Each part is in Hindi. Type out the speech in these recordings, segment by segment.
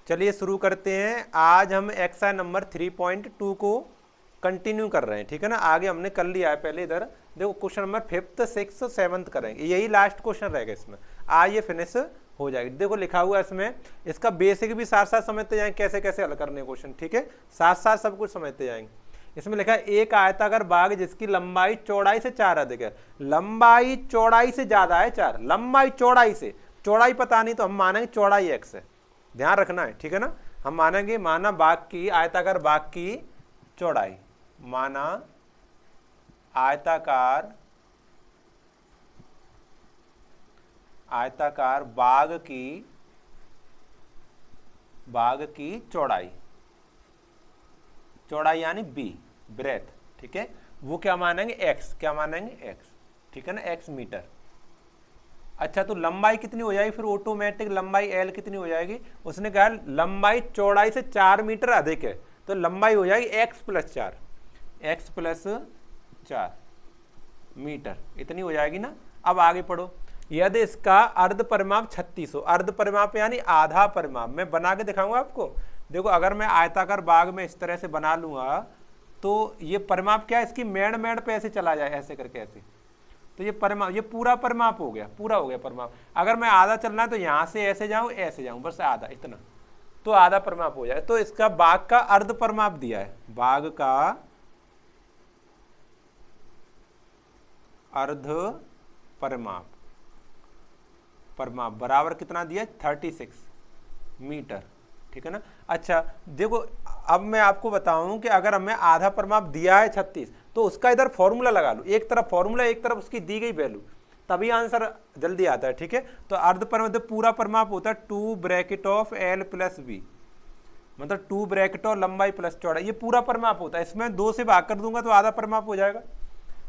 चलिए शुरू करते हैं। आज हम एक्सरसाइज नंबर 3.2 को कंटिन्यू कर रहे हैं, ठीक है ना। आगे हमने कर लिया है पहले, इधर देखो question number 5th 6th 7th करेंगे, यही लास्ट क्वेश्चन रहेगा इसमें। आज ये फिनिश हो जाएगी। देखो लिखा हुआ है इसमें, इसका बेसिक भी साथ साथ समझते जाएंगे, कैसे कैसे हल करने क्वेश्चन, ठीक है, साथ साथ सब कुछ समझते जाएंगे। इसमें लिखा है एक आयताकार बाग जिसकी लंबाई चौड़ाई से 4 अधिक है। लंबाई चौड़ाई से ज्यादा है 4, लंबाई चौड़ाई से, चौड़ाई पता नहीं तो हम मानेंगे चौड़ाई x है, ध्यान रखना है, ठीक है ना। हम मानेंगे, माना बाग की, आयताकार बाग की चौड़ाई, माना आयताकार बाग की चौड़ाई, चौड़ाई यानी b, ब्रेथ, ठीक है, वो क्या मानेंगे x, क्या मानेंगे x, ठीक है ना, x मीटर। अच्छा तो लंबाई कितनी हो जाएगी फिर ऑटोमेटिक, लंबाई l कितनी हो जाएगी, उसने कहा लंबाई चौड़ाई से 4 मीटर अधिक है, तो लंबाई हो जाएगी x + 4, x + 4 मीटर, इतनी हो जाएगी ना। अब आगे पढ़ो। यदि इसका अर्ध परिमाप 36 हो, अर्ध परिमाप यानी आधा परिमाप, मैं बना के दिखाऊंगा आपको। देखो अगर मैं आयताकार बाग में इस तरह से बना लूंगा तो ये परिमाप क्या है, इसकी मेड़ पे ऐसे चला जाए, ऐसे करके ऐसे, तो ये परिमाप, ये पूरा परिमाप हो गया, पूरा हो गया परिमाप। अगर मैं आधा चलना है तो यहाँ से ऐसे जाऊँ, बस आधा, इतना, तो आधा परिमाप हो जाए। तो इसका बाग का अर्ध परिमाप दिया है, बाग का अर्ध परिमाप बराबर कितना दिया, 36 मीटर, ठीक है ना। अच्छा देखो अब मैं आपको बताऊं कि अगर हमें आधा परिमाप दिया है 36, तो उसका इधर फॉर्मूला लगा लो, एक तरफ फॉर्मूला, एक तरफ उसकी दी गई वैल्यू, तभी आंसर जल्दी आता है, ठीक है। तो अर्ध परिमाप, पूरा परिमाप होता है 2 ब्रैकेट ऑफ l + b, मतलब 2 ब्रैकेट और लंबाई प्लस चौड़ाई, ये पूरा परिमाप होता है। इसमें 2 से भाग कर दूंगा तो आधा परिमाप हो जाएगा,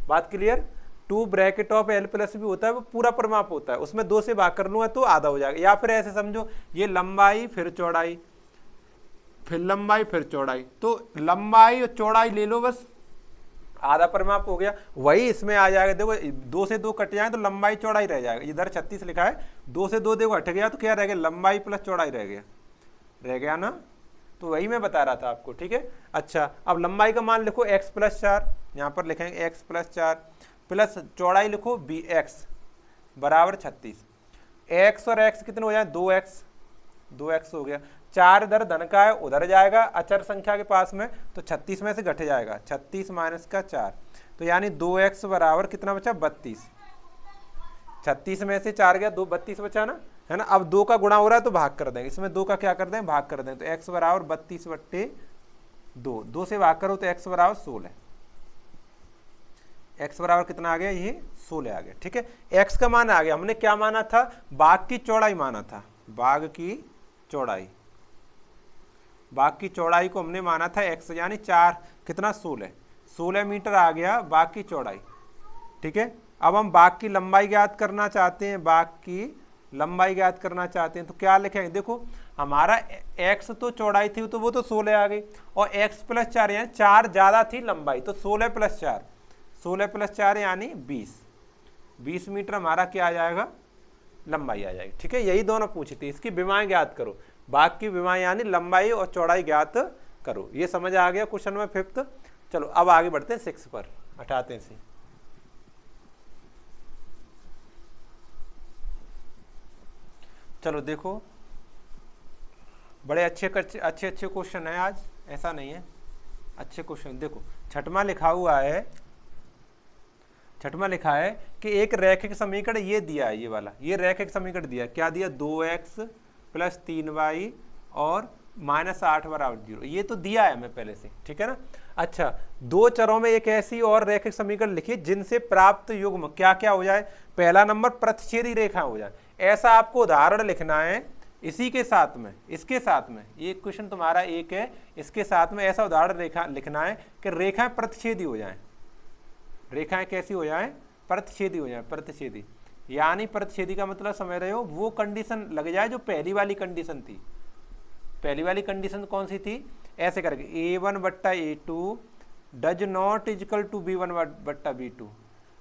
बात clear. 2 bracket of l + b होता है, वो पूरा परिमाप होता है, उसमें 2 से भाग कर लूंगा तो आधा हो जाएगा। या फिर ऐसे समझो, ये लंबाई फिर चौड़ाई, फिर लंबाई फिर चौड़ाई, तो लंबाई और चौड़ाई ले लो, बस आधा परिमाप हो गया। वही इसमें आ जाएगा, देखो 2 से 2 कट जाए तो लंबाई चौड़ाई रह जाएगा, इधर 36 लिखा है, 2 से 2 देखो हट गया तो क्या रह गया, लंबाई प्लस चौड़ाई रह गया ना। तो वही मैं बता रहा था आपको, ठीक है। अच्छा अब लंबाई का मान लिखो x + 4, यहाँ पर लिखेंगे x + 4 प्लस चौड़ाई लिखो bx बराबर 36। x और x कितने हो जाए, 2x हो गया, 4 इधर धन का है उधर जाएगा अचर संख्या के पास में, तो 36 में से घट जाएगा, 36 - का 4, तो यानी 2x बराबर कितना बचा, 32। 36 में से 4 गया, 32 बचा ना, है ना। अब 2 का गुणा हो रहा है तो भाग कर देंगे, इसमें 2 का क्या कर दें, भाग कर दें, तो x बराबर 32/2, 2 से भाग करो तो x बराबर 16, x बराबर कितना आ गया, ये 16 आ गया, ठीक है। x का मान आ गया, हमने क्या माना था, बाग की चौड़ाई माना था, बाग की चौड़ाई को हमने माना था x, यानी 4 कितना, 16 मीटर आ गया बाग की चौड़ाई, ठीक है। अब हम बाग की लंबाई ज्ञात करना चाहते हैं, तो क्या लिखेंगे, देखो हमारा x तो चौड़ाई थी तो वो तो 16 आ गई, और x + 4 यानी 4 ज्यादा थी लंबाई, तो 16 + 4 यानी 20 मीटर हमारा क्या आ जाएगा, लंबाई आ जाएगी, ठीक है। यही दोनों पूछी थी, इसकी विमाएं ज्ञात करो, बाग की विमाएं यानी लंबाई और चौड़ाई ज्ञात करो। ये समझ आ गया क्वेश्चन में 5th। चलो अब आगे बढ़ते हैं 6 पर, हटाते हैं इसे। चलो देखो बड़े अच्छे क्वेश्चन है आज, ऐसा नहीं है, अच्छे क्वेश्चन। देखो छठवां लिखा है कि एक रैखिक समीकरण ये दिया है, ये वाला, ये रैखिक समीकरण दिया, क्या दिया, 2x + 3y और -8 बराबर 0, ये तो दिया है हमें पहले से, ठीक है ना। अच्छा 2 चरों में एक ऐसी और रैखिक समीकरण लिखिए जिनसे प्राप्त युग्म क्या क्या हो जाए, पहला नंबर प्रतिच्छेदी रेखा हो जाए, ऐसा आपको उदाहरण लिखना है। इसी के साथ में, इसके साथ में, ये क्वेश्चन तुम्हारा एक है, इसके साथ में ऐसा उदाहरण रेखा लिखना है कि रेखाएं प्रतिच्छेदी हो जाएं, रेखाएं कैसी हो जाएं, प्रतिच्छेदी हो जाएं, प्रतिच्छेदी यानी प्रतिच्छेदी का मतलब समझ रहे हो, वो कंडीशन लग जाए जो पहली वाली कंडीशन थी। पहली वाली कंडीशन कौन सी थी, ऐसे करके a1/a2 does not equal to b1/b2,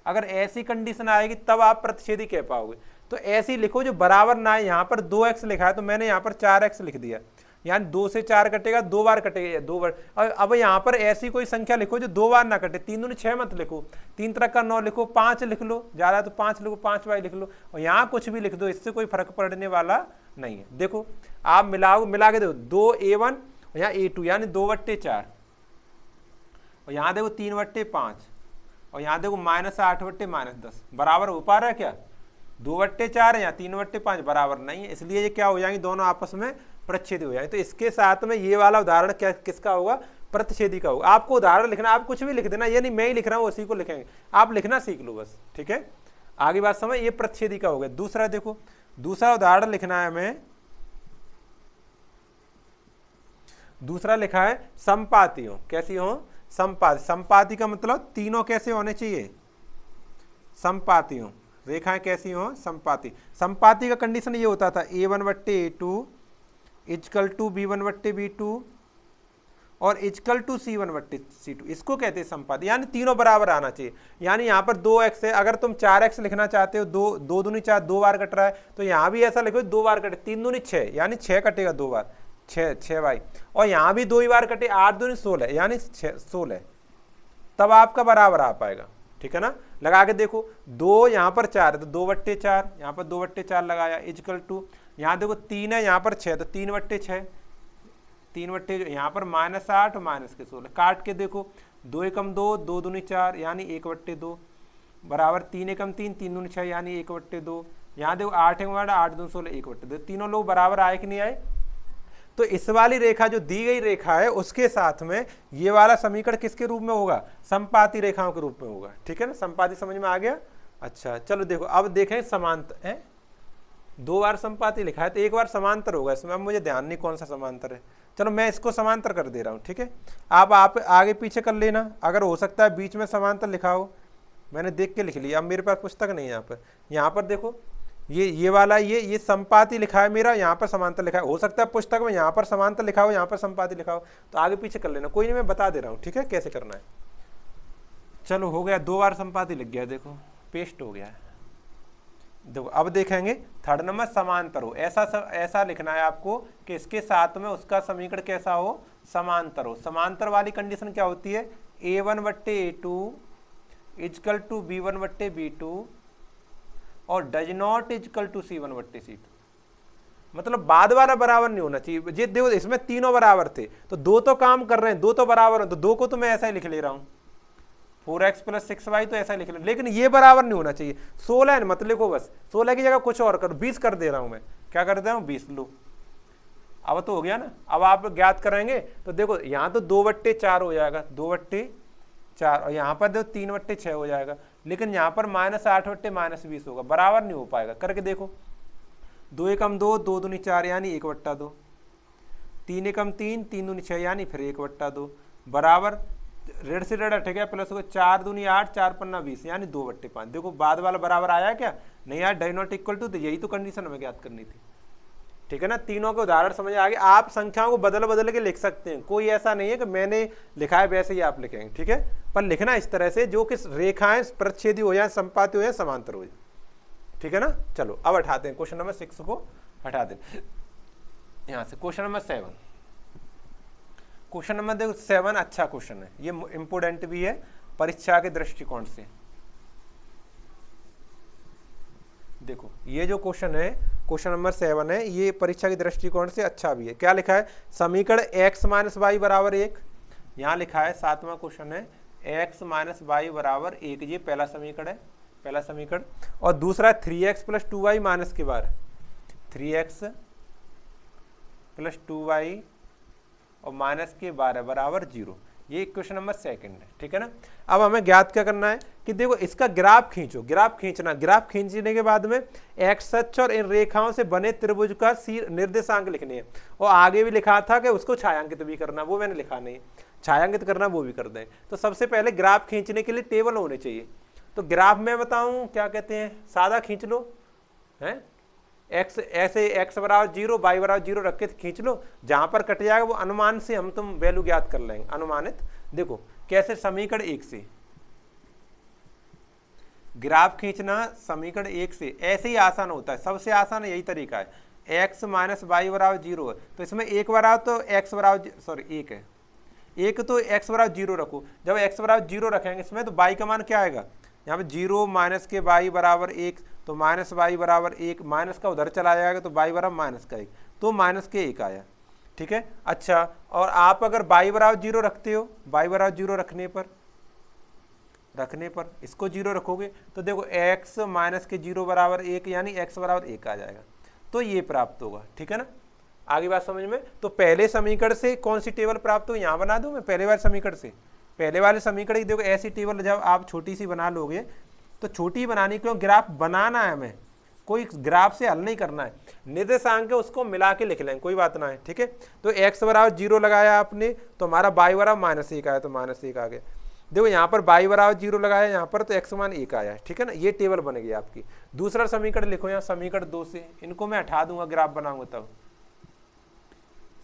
अगर ऐसी कंडीशन आएगी तब आप प्रतिच्छेदी कह पाओगे। तो ऐसी लिखो जो बराबर ना है, यहाँ पर 2x लिखा है तो मैंने यहाँ पर 4x लिख दिया, यानी 2 से 4 कटेगा, 2 बार कटेगा, 2 बार। अब यहाँ पर ऐसी कोई संख्या लिखो जो 2 बार ना कटे। 3 दूनी 6 मत लिखो, 3 तरह का 9 लिखो, 5 लिख लो, ज़्यादा तो 5 लिखो, 5 बाई लिख लो, और यहाँ कुछ भी लिख दो, इससे कोई फर्क पड़ने वाला नहीं है। देखो आप मिला के देखो, 2a1 और यहाँ a2 यानी 2/4, और यहाँ देखो 3/5, और यहाँ देखो -8/-10 बराबर हो पा रहा है क्या? 2/4 या 3/5 बराबर नहीं है, इसलिए ये क्या हो जाएंगे, दोनों आपस में प्रतिच्छेदी हो जाएंगे। तो इसके साथ में ये वाला उदाहरण क्या किसका होगा? प्रतिच्छेदी का होगा। आपको उदाहरण लिखना, आप कुछ भी लिख देना, ये नहीं मैं ही लिख रहा हूँ उसी को लिखेंगे, आप लिखना सीख लो बस, ठीक है। आगे बात समझ, ये प्रतिच्छेदी का हो गया। दूसरा देखो, दूसरा उदाहरण लिखना है हमें, दूसरा लिखा है संपातियों। कैसी हो? संपाति। संपाति का मतलब तीनों कैसे होने चाहिए? संपातियों। रेखाएं कैसी हो? संपाति। संपाति का कंडीशन ये होता था a1/a2 इजकल टू b1/b2 और इजकल टू c1/c2, इसको कहते हैं संपाति। यानी तीनों बराबर आना चाहिए। यानी यहाँ पर 2x है, अगर तुम 4x लिखना चाहते हो, 2 दूनी 4, 2 बार कट रहा है, तो यहाँ भी ऐसा लिखो 2 बार कटे, 3 दूनी 6 यानी 6 कटेगा 2 बार, 6 बाई, और यहाँ भी 2 ही बार कटे, 8 दूनी 16 यानी 16, तब आपका बराबर आ पाएगा, ठीक है ना। लगा के देखो, 2 यहाँ पर 4 है तो 2/4, यहाँ पर 2/4 लगाया, इजकल टू यहाँ देखो 3 है, यहाँ पर 6 तो 3/6, 3 यहाँ पर -8 और -16, काट के देखो, 2 एकम 2, 2 दूनी 4 यानी 1/2 बराबर 3 एकम 3, 3 दूनी 6 यानी 1/2। यहाँ देखो 8 एकम 8, 8 दूनी 16, 1/2। तीनों लोग बराबर आए कि नहीं आए? तो इस वाली रेखा जो दी गई रेखा है उसके साथ में ये वाला समीकरण किसके रूप में होगा? संपाति रेखाओं के रूप में होगा, ठीक है ना। संपाति समझ में आ गया? अच्छा चलो देखो, अब देखें समांतर है, 2 बार संपाति लिखा है तो 1 बार समांतर होगा इसमें। अब मुझे ध्यान नहीं कौन सा समांतर है, चलो मैं इसको समांतर कर दे रहा हूँ, ठीक है। आप आगे पीछे कर लेना, अगर हो सकता है बीच में समांतर लिखा हो, मैंने देख के लिख लिया। अब मेरे पास पुस्तक नहीं है यहाँ पर देखो, ये वाला ये संपाति लिखा है मेरा, यहाँ पर समांतर लिखा है। हो सकता है पुस्तक में यहाँ पर समांतर लिखा हो, यहाँ पर संपाति लिखा हो, तो आगे पीछे कर लेना, कोई नहीं, मैं बता दे रहा हूँ, ठीक है, कैसे करना है। चलो हो गया, 2 बार संपाति लिख गया, देखो पेस्ट हो गया है। देखो अब देखेंगे थर्ड नंबर, समांतर हो। ऐसा लिखना है आपको कि इसके साथ में उसका समीकरण कैसा हो? समांतर हो। समांतर वाली कंडीशन क्या होती है? a1/a2 इजकल टू b1/b2 और does not is equal to c1/c2। मतलब बाद वाला बराबर नहीं होना चाहिए। ये देखो इसमें तीनों बराबर थे, तो 2 तो काम कर रहे हैं, 2 तो बराबर है, तो 2 को तो मैं ऐसा ही लिख ले रहा हूँ, 4x + 6y तो ऐसा लिख ले, लेकिन ये बराबर नहीं होना चाहिए। 16 मत लिखो, बस 16 की जगह कुछ और करो, 20 कर दे रहा हूँ मैं। क्या कर दे रहा हूँ? 20 लो। अब तो हो गया ना। अब आप ज्ञात करेंगे तो देखो यहाँ तो 2/4 हो जाएगा, 2/4, और यहाँ पर देखो 3/6 हो जाएगा, लेकिन यहाँ पर -8/-20 होगा, बराबर नहीं हो पाएगा। करके देखो, 2 एकम 2, 2 दूनी 4 यानी 1/2, 3 एकम 3, 3 दूनी 6 यानी फिर 1/2 बराबर ऋण से ऋण हटेगा, प्लस होगा 4 दूनी 8, 4 पन्ना 20 यानी 2/5। देखो बाद वाला बराबर आया क्या? नहीं आया, डज नॉट इक्वल टू। तो यही तो कंडीशन हमें ज्ञात करनी थी, ठीक है ना। तीनों के उदाहरण समझ आ गए। आप संख्याओं को बदल के लिख सकते हैं, कोई ऐसा नहीं है कि मैंने लिखा है वैसे ही आप लिखेंगे, ठीक है। पर लिखना इस तरह से जो कि रेखाएं प्रतिच्छेदी हो जाए, संपाति हो जाए, समांतर हो जाए, ठीक है ना। चलो अब हटाते हैं, क्वेश्चन नंबर 6 को हटा दें यहाँ से। क्वेश्चन नंबर 7, क्वेश्चन नंबर देखो 7 अच्छा क्वेश्चन है, ये इंपोर्टेंट भी है परीक्षा के दृष्टिकोण से। देखो ये जो क्वेश्चन है, क्वेश्चन नंबर 7 है, ये परीक्षा के दृष्टिकोण से अच्छा भी है। क्या लिखा है? समीकरण x - y = 1। यहाँ लिखा है 7वां क्वेश्चन है x - y = 1, ये पहला समीकरण है, पहला समीकरण। और दूसरा 3x + 2y माइनस के बार, 3x + 2y और माइनस के 12 बराबर 0। ये क्वेश्चन नंबर 2 है, ठीक है ना। अब हमें ज्ञात क्या करना है कि देखो इसका ग्राफ खींचो, ग्राफ खींचना, ग्राफ खींचने के बाद में एक्स अक्ष और इन रेखाओं से बने त्रिभुज का निर्देशांक लिखने है। और आगे भी लिखा था कि उसको छायांकित भी करना, वो मैंने लिखा नहीं, छायांकित करना वो भी कर दें। तो सबसे पहले ग्राफ खींचने के लिए टेबल होने चाहिए। तो ग्राफ में बताऊं क्या कहते हैं, सादा खींच लो, है एक्स ऐसे x = 0 y = 0 रख के खींच लो, जहां पर कट जाएगा वो अनुमान से हम तुम वैल्यू ज्ञात कर लेंगे, अनुमानित। देखो कैसे, समीकरण 1 से ग्राफ खींचना, समीकरण 1 से ऐसे ही आसान होता है, सबसे आसान यही तरीका है। x माइनस वाई बराबर 0 है, तो इसमें एक बराबर तो x बराबर सॉरी एक है, एक तो x बराबर 0 रखो। जब x बराबर 0 रखेंगे इसमें तो y का मान क्या आएगा, यहाँ पे 0 माइनस के y बराबर 1, तो माइनस वाई बराबर 1, माइनस का उधर चला जाएगा तो y बराबर माइनस का 1, तो माइनस के 1 आया। ठीक है। अच्छा, और आप अगर y बराबर 0 रखते हो, y बराबर 0 रखने पर इसको 0 रखोगे तो देखो x माइनस के 0 बराबर 1 यानी x बराबर 1 आ जाएगा, तो ये प्राप्त होगा। ठीक है ना, आगे बात समझ में। तो पहले समीकरण से कौन सी टेबल प्राप्त हो, यहाँ बना दूं मैं पहले वाले समीकरण से। पहले वाले समीकरण की देखो ऐसी टेबल जब आप छोटी सी बना लोगे, तो छोटी बनाने के लिए ग्राफ बनाना है, हमें कोई ग्राफ से हल नहीं करना है, निर्देशांक है उसको मिला के लिख लेंगे, कोई बात ना है। ठीक है, तो x बराबर 0 लगाया आपने तो हमारा y बराबर -1 आया, तो -1 आ गया। देखो यहाँ पर y बराबर 0 लगाया यहाँ पर, तो x मान 1 आया। ठीक है ना, ये टेबल बन गई आपकी। दूसरा समीकरण लिखो यहाँ, समीकरण 2 से, इनको मैं हटा दूंगा ग्राफ बनाऊंगा तब।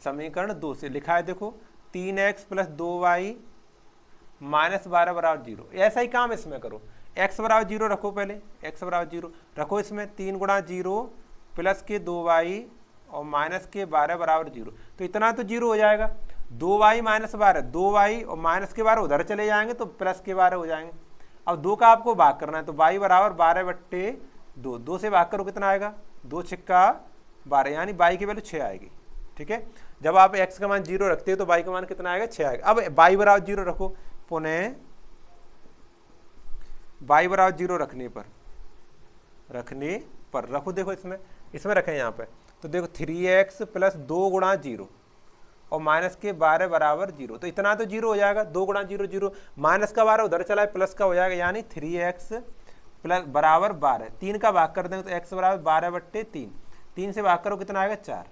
समीकरण 2 से लिखा है देखो 3x + 2y -12 बराबर 0। ऐसा ही काम इसमें करो, x बराबर 0 रखो, पहले x बराबर 0 रखो, इसमें 3 × 0 + के 2y और -12 बराबर 0, तो इतना तो 0 हो जाएगा। 2y -12, 2y और माइनस के 12 उधर चले जाएंगे तो प्लस के 12 हो जाएंगे। अब 2 का आपको भाग करना है, तो y बराबर 12/2, 2 से भाग करो कितना आएगा, 2 छिक्का 12, यानी y की वैल्यू 6 आएगी। ठीक है, जब आप x का मान 0 रखते हो तो y का मान कितना आएगा, 6 आएगा। अब y बराबर 0 रखो, पुनः y बराबर 0 रखने पर रखो, देखो इसमें रखें यहाँ पे, तो देखो 3x + 2 × 0 और -12 बराबर 0, तो इतना तो 0 हो जाएगा। 2 × 0 0, माइनस का 12 उधर चला है प्लस का हो जाएगा, यानी 3x बराबर 12। 3 का भाग कर देंगे तो x बराबर 12/3, 3 से भाग करो कितना आएगा, 4,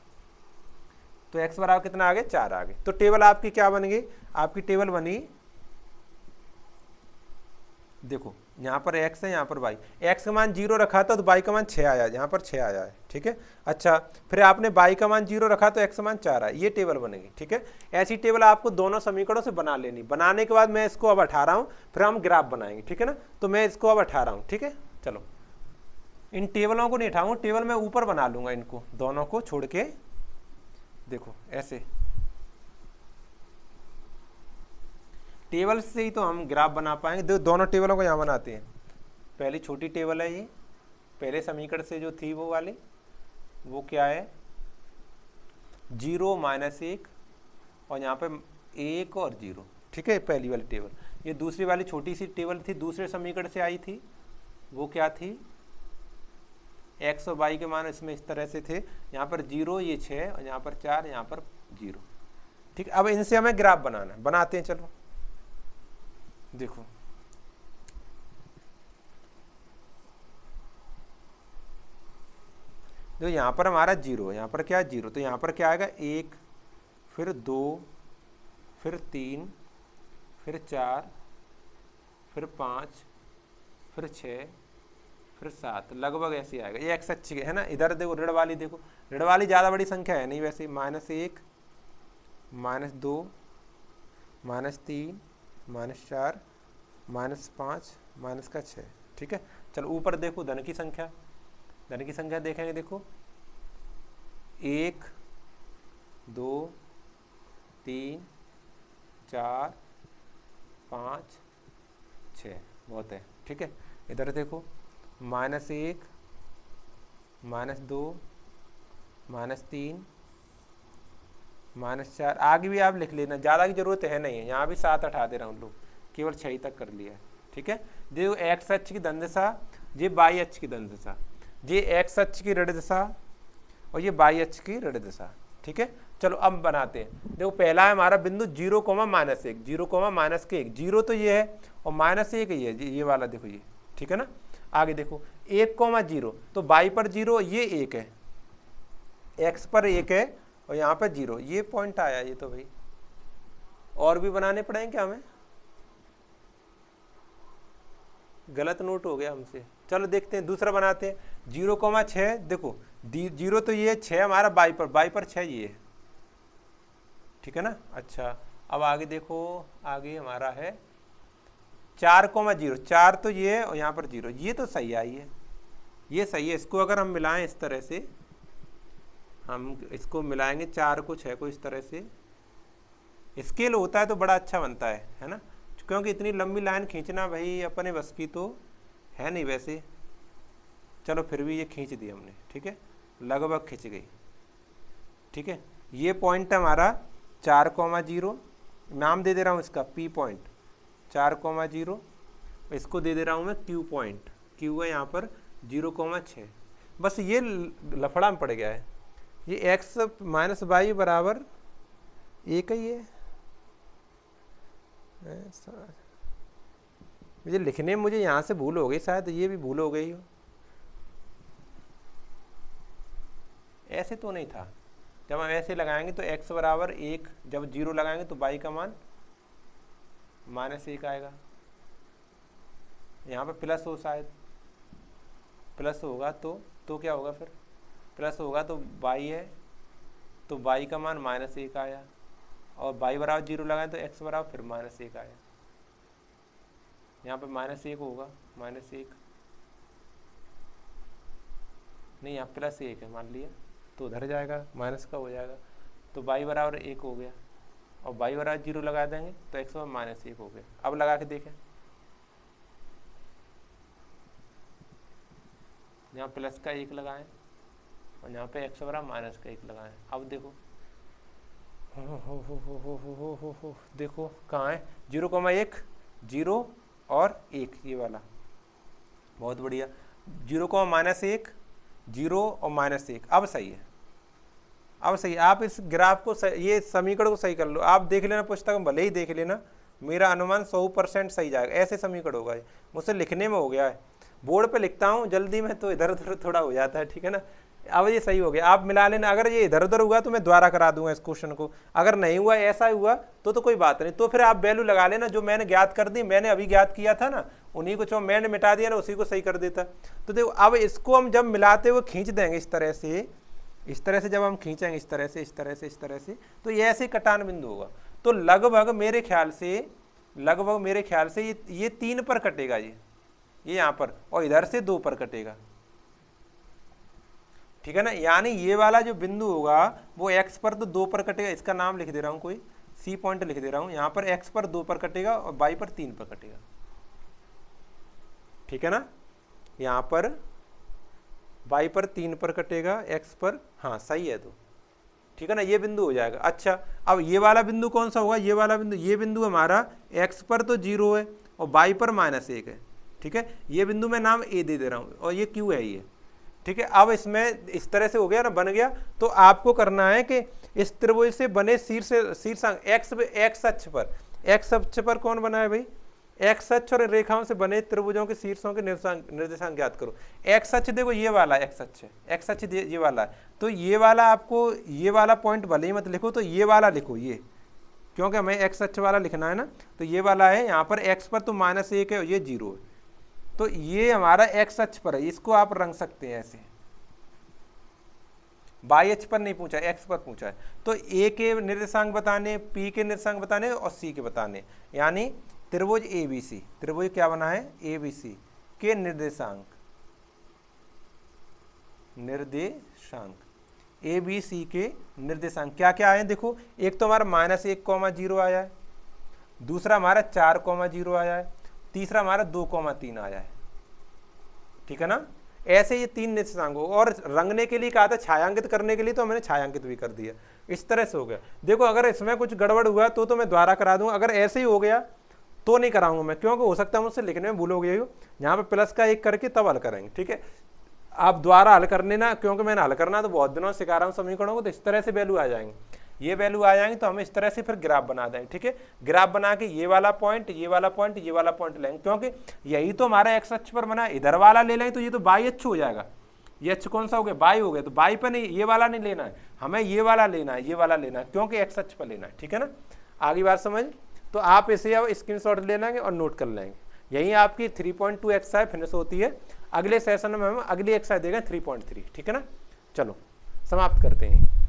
तो x बराबर कितना आ गया, 4 आ गए। तो टेबल आपकी क्या बन गई, आपकी टेबल बनी, देखो यहाँ पर x है, यहाँ पर y, x का मान 0 रखा था तो y का मान 6 आया, यहाँ पर 6 आया है। ठीक है, अच्छा, फिर आपने y का मान 0 रखा तो x का मान 4 आया, ये टेबल बनेगी। ठीक है, ऐसी टेबल आपको दोनों समीकरणों से बना लेनी। बनाने के बाद मैं इसको अब हटा रहा हूँ, फिर हम ग्राफ बनाएंगे। ठीक है ना, तो मैं इसको अब हटा रहा हूँ। ठीक है, चलो इन टेबलों को नहीं हटाऊंगा, टेबल मैं ऊपर बना लूंगा, इनको दोनों को छोड़ के, देखो ऐसे टेबल से ही तो हम ग्राफ बना पाएंगे। दोनों टेबलों को यहाँ बनाते हैं। पहली छोटी टेबल है ये, पहले समीकरण से जो थी वो वाली, वो क्या है, 0 -1 और यहाँ पे 1 और 0। ठीक है, पहली वाली टेबल। ये दूसरी वाली छोटी सी टेबल थी, दूसरे समीकरण से आई थी, वो क्या थी, x और y के मान इसमें इस तरह से थे, यहाँ पर 0, ये 6 और यहाँ पर 4, यहाँ पर 0। ठीक, अब इनसे हमें ग्राफ बनाना है, बनाते हैं। चलो देखो, जो यहाँ पर हमारा 0, यहाँ पर क्या है 0, तो यहाँ पर क्या आएगा 1, फिर 2, फिर 3, फिर 4, फिर 5, फिर 6, फिर 7, लगभग ऐसे आएगा। ये x अच्छी है ना। इधर देखो ऋण वाली, देखो ऋण वाली ज़्यादा बड़ी संख्या है नहीं वैसे, -1, -2, -3, -4, -5, -6। ठीक है, चलो ऊपर देखो धन की संख्या, धन की संख्या देखेंगे, देखो 1, 2, 3, 4, 5, 6, बहुत है। ठीक है, इधर देखो -1, -2, -3, -4, आगे भी आप लिख लेना, ज़्यादा की जरूरत है नहीं है। यहाँ भी 7 हटा दे रहा हूँ लोग, केवल 6 तक कर लिया है। ठीक है, देखो x अक्ष की धन दिशा, ये y अक्ष की धन दिशा, ये x अक्ष की ऋण दिशा और ये y अक्ष की ऋण दिशा। ठीक है, चलो अब बनाते हैं। देखो पहला है हमारा बिंदु 0, -1, 0, -1, 0 तो ये है और -1 ये वाला, देखो ये। ठीक है ना, आगे देखो 1, 0, तो y पर 0, ये 1 है, x पर 1 है और यहाँ पर 0, ये पॉइंट आया। ये तो भाई और भी बनाने पड़ेंगे क्या हमें, गलत नोट हो गया हमसे। चलो देखते हैं, दूसरा बनाते हैं। 0, 6, देखो 0 तो ये 6 हमारा y पर 6 ये है। ठीक है ना, अच्छा अब आगे देखो, आगे हमारा है 4, 0, 4 तो ये है और यहाँ पर 0, ये तो सही आई है, ये सही है। इसको अगर हम मिलाएं इस तरह से, हम इसको मिलाएंगे 4 को 6 को इस तरह से। स्केल होता है तो बड़ा अच्छा बनता है ना, क्योंकि इतनी लंबी लाइन खींचना भाई अपने बस की तो है नहीं वैसे। चलो फिर भी ये खींच दी हमने, ठीक है, लगभग खिंच गई, ठीक है। ये पॉइंट हमारा 4,0, नाम दे दे रहा हूँ इसका P पॉइंट 4,0, इसको दे दे रहा हूँ मैं Q पॉइंट, Q है यहाँ पर 0,6। बस ये लफड़ा में पड़ गया है, ये x माइनस वाई बराबर एक ही है। मुझे लिखने में मुझे यहाँ से भूल हो गई, शायद ये भी भूल हो गई हो। ऐसे तो नहीं था, जब हम ऐसे लगाएंगे तो x बराबर 1, जब 0 लगाएंगे तो y का मान -1 आएगा। यहाँ पर प्लस हो, शायद प्लस होगा तो क्या होगा, फिर प्लस होगा तो y है, तो y का मान -1 आया, और y बराबर 0 लगाएं तो x बराबर फिर -1 आया। यहाँ पर -1 होगा, -1 नहीं, यहाँ +1 है मान लिया, तो उधर जाएगा माइनस का हो जाएगा, तो y बराबर 1 हो गया, और y बराबर 0 लगा देंगे तो x बराबर -1 हो गया। अब लगा के देखें, यहाँ प्लस का 1 लगाएं और यहाँ पे x बराबर माइनस का 1 लगाएं। अब देखो हो देखो कहाँ है, 0,1 0 और 1, ये वाला बहुत बढ़िया, 0,-1 0 और -1। अब सही है, अब सही है। आप इस ग्राफ को ये समीकरण को सही कर लो, आप देख लेना पुस्तक में, भले ही देख लेना, मेरा अनुमान 100% सही जाएगा। ऐसे समीकरण होगा, मुझसे लिखने में हो गया है, बोर्ड पे लिखता हूँ जल्दी में तो इधर उधर थोड़ा हो जाता है, ठीक है ना। अब ये सही हो गया, आप मिला लेना। अगर ये इधर उधर हुआ तो मैं दोबारा करा दूंगा इस क्वेश्चन को, अगर नहीं हुआ ऐसा हुआ तो कोई बात नहीं, तो फिर आप वैल्यू लगा लेना जो मैंने ज्ञात कर दी, मैंने अभी ज्ञात किया था ना, उन्हीं को जो मैंने मिटा दिया ना उसी को सही कर देता। तो देखो अब इसको हम जब मिलाते हुए खींच देंगे इस तरह से जब हम खींचेंगे इस तरह से तो ये ऐसे कटान बिंदु होगा। तो लगभग मेरे ख्याल से ये 3 पर कटेगा, ये यहाँ पर, और इधर से 2 पर कटेगा, ठीक है ना। यानी ये वाला जो बिंदु होगा वो x पर तो 2 पर कटेगा, इसका नाम लिख दे रहा हूँ, कोई C पॉइंट लिख दे रहा हूँ। यहाँ पर x पर 2 पर कटेगा और y पर 3 पर कटेगा, ठीक है ना। यहाँ पर y पर 3 पर कटेगा, x पर, हाँ सही है, तो ठीक है ना, ये बिंदु हो जाएगा। अच्छा अब ये वाला बिंदु कौन सा होगा, ये बिंदु हमारा x पर तो 0 है और y पर -1 है, ठीक है। ये बिंदु में नाम A दे रहा हूँ और ये Q है ये, ठीक है। अब इसमें इस तरह से हो गया ना, बन गया। तो आपको करना है कि इस त्रिभुज से बने शीर्षांक x अक्ष पर कौन बना है भाई, x अक्ष और रेखाओं से बने त्रिभुजों के शीर्षों के निर्देशांक ज्ञात करो। x अक्ष देखो ये वाला x अक्ष ये वाला है, तो ये वाला आपको, ये वाला पॉइंट भले ही मत लिखो, तो ये वाला लिखो, ये, क्योंकि हमें x अक्ष वाला लिखना है ना, तो ये वाला है। यहाँ पर x पर तो -1 है और ये 0 है, तो ये हमारा x अक्ष पर है, इसको आप रंग सकते हैं ऐसे। y अक्ष पर नहीं पूछा, x पर पूछा है, तो a के निर्देशांक बताने, p के निर्देशांक बताने और c के बताने। यानी त्रिभुज ABC, त्रिभुज क्या बना है ABC के निर्देशांक ABC के निर्देशांक क्या क्या आए देखो। एक तो हमारा -1,0 आया है, दूसरा हमारा 4,0 आया है, तीसरा हमारा 2,3 आया है, ठीक है ना। ऐसे ये 3 निर्देशांक हो, और रंगने के लिए कहा था छायांकित करने के लिए, तो मैंने छायांकित भी कर दिया। इस तरह से हो गया। देखो अगर इसमें कुछ गड़बड़ हुआ तो मैं दोबारा करा दूंगा, अगर ऐसे ही हो गया तो नहीं कराऊंगा मैं, क्योंकि हो सकता है मुझसे लिखने में भूल हो गई हो। यहाँ पे प्लस का 1 करके तब हल करेंगे, ठीक है। आप दोबारा हल करने ना, क्योंकि मैंने हल करना तो बहुत दिनों से सिखा रहा हूँ समीकरणों को, तो इस तरह से वैल्यू आ जाएंगे, ये वैल्यू आ जाएंगे, तो हम इस तरह से फिर ग्राफ बना देंगे, ठीक है। ग्राफ बना के ये वाला पॉइंट लेंगे, क्योंकि यही तो हमारा x अक्ष पर बना है। इधर वाला ले लेंगे तो ये तो y अक्ष हो जाएगा, ये अक्ष कौन सा हो गया, y हो गया, तो y पर नहीं, ये वाला नहीं लेना है हमें, ये वाला लेना है, क्योंकि x अक्ष पर लेना है, ठीक है ना। आगे बात समझ, तो आप इसे अब स्क्रीनशॉट ले लेंगे और नोट कर लेंगे। यही आपकी 3.2 एक्सरसाइज फिनिश होती है। अगले सेशन में हम अगली एक्सरसाइज देंगे 3.3, ठीक है ना। चलो समाप्त करते हैं।